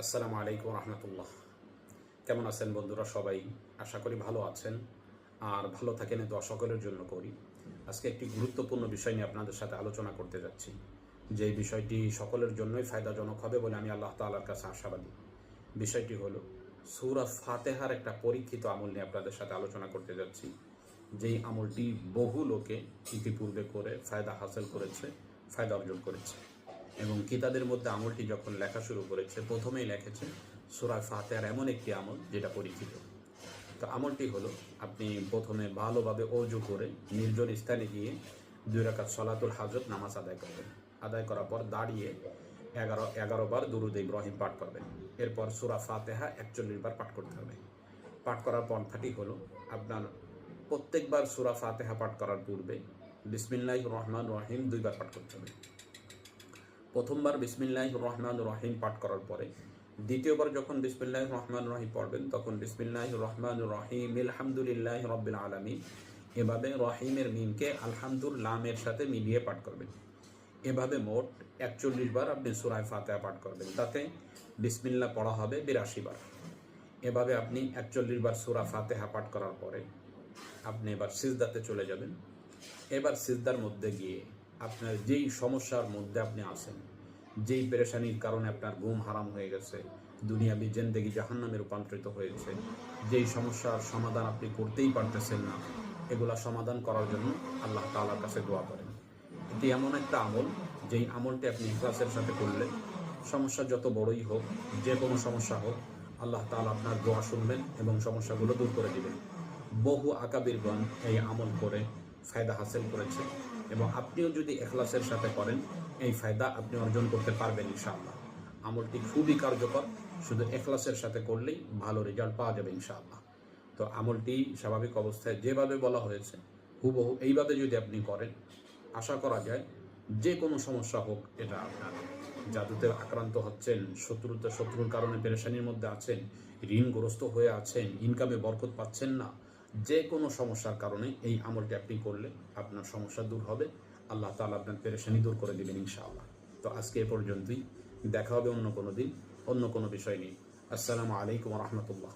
আসসালামু আলাইকুম রহমতুল্লাহ। কেমন আছেন বন্ধুরা? সবাই আশা করি ভালো আছেন, আর ভালো থাকেন এ দোয়া সকলের জন্য করি। আজকে একটি গুরুত্বপূর্ণ বিষয় নিয়ে আপনাদের সাথে আলোচনা করতে যাচ্ছি, যেই বিষয়টি সকলের জন্যই ফায়দাজনক হবে বলে আমি আল্লাহ তাআলার কাছে আশাবাদী। বিষয়টি হলো সূরা ফাতিহার একটা পরীক্ষিত আমল নিয়ে আপনাদের সাথে আলোচনা করতে যাচ্ছি, যেই আমলটি বহু লোকে ইতিপূর্বে করে ফায়দা হাসিল করেছে, ফায়দা অর্জন করেছে। এবং কিতাবের মধ্যে আমলটি যখন লেখা শুরু করেছে, প্রথমেই লিখেছে সূরা ফাতিহার এমন একটি আমল যেটা পরীক্ষিত। তো আমলটি হলো, আপনি প্রথমে ভালোভাবে ওযু করে নির্জন স্থানে গিয়ে 2 রাকাত সলাতুল হাজত নামাজ আদায় করবেন। আদায় করার পর দাঁড়িয়ে 11 বার দুরূদ ইব্রাহিম পাঠ করবেন। এরপর সূরা ফাতিহা 41 বার পাঠ করতে হবে। পাঠ করার পন্থাটি হলো, আপনার প্রত্যেকবার সূরা ফাতিহা পাঠ করার পূর্বে বিসমিল্লাহির রহমানির রহিম 2 বার পাঠ করতে হবে। প্রথমবার বিসমিল্লাহির রহমানির রহিম পাঠ করার পরে দ্বিতীয়বার যখন বিসমিল্লাহির রহমানির রহিম পড়বেন, তখন বিসমিল্লাহির রহমানির রহিম আলহামদুলিল্লাহি রাব্বিল আলামিন, এভাবে রহিমের মিমকে আলহামদুর লামের সাথে মিলিয়ে পাঠ করবেন। এভাবে মোট 41 বার আপনি সূরা ফাতিহা পাঠ করবেন। তাতে বিসমিল্লাহ পড়া হবে 82 বার। এভাবে আপনি 41 বার সূরা ফাতিহা পাঠ করার পরে আপনি এবার সিজদাতে চলে যাবেন। এবার সিজদার মধ্যে গিয়ে আপনার যেই সমস্যার মধ্যে আপনি আছেন, যেই পেরেশানির কারণে আপনার ঘুম হারাম হয়ে গেছে, দুনিয়াবি জিন্দেগি জাহান্নামে রূপান্তরিত হয়েছে, যেই সমস্যার সমাধান আপনি করতেই পারতেছেন না, এগুলা সমাধান করার জন্য আল্লাহ তাআলার কাছে দোয়া করেন। এটি এমন একটা আমল, যেই আমলটি আপনি ইখলাসের সাথে করলে সমস্যা যত বড়ই হোক, যে কোনো সমস্যা হোক, আল্লাহ তাআলা আপনার দোয়া শুনবেন এবং সমস্যাগুলো দূর করে দিবেন। বহু আকাবিরগণ এই আমল করে ফায়দা হাসিল করেছে, এবং আপনিও যদি ইখলাসের সাথে করেন, এই ফায়দা আপনি অর্জন করতে পারবেন ইনশাআল্লাহ। আমলটি খুবই কার্যকর, শুধু ইখলাসের সাথে করলেই ভালো রেজাল্ট পাওয়া যাবে ইনশাআল্লাহ। তো আমলটি স্বাভাবিক অবস্থায় যেভাবে বলা হয়েছে হুবহু এইভাবে যদি আপনি করেন, আশা করা যায় যে কোনো সমস্যা হোক, এটা আপনার জাদুতে আক্রান্ত হচ্ছেন, শত্রুর কারণে পেরেশানির মধ্যে আছেন, ঋণগ্রস্ত হয়ে আছেন, ইনকামে বরকত পাচ্ছেন না, যে কোনো সমস্যার কারণে এই আমলটি আপনি করলে আপনার সমস্যা দূর হবে। আল্লাহ তাআলা আপনার পেরেশানি দূর করে দেবেন ইনশাআল্লাহ। তো আজকে এ পর্যন্তই, দেখা হবে অন্য কোনো দিন অন্য কোনো বিষয় নিয়ে। আসসালামু আলাইকুম রহমতুল্লাহ।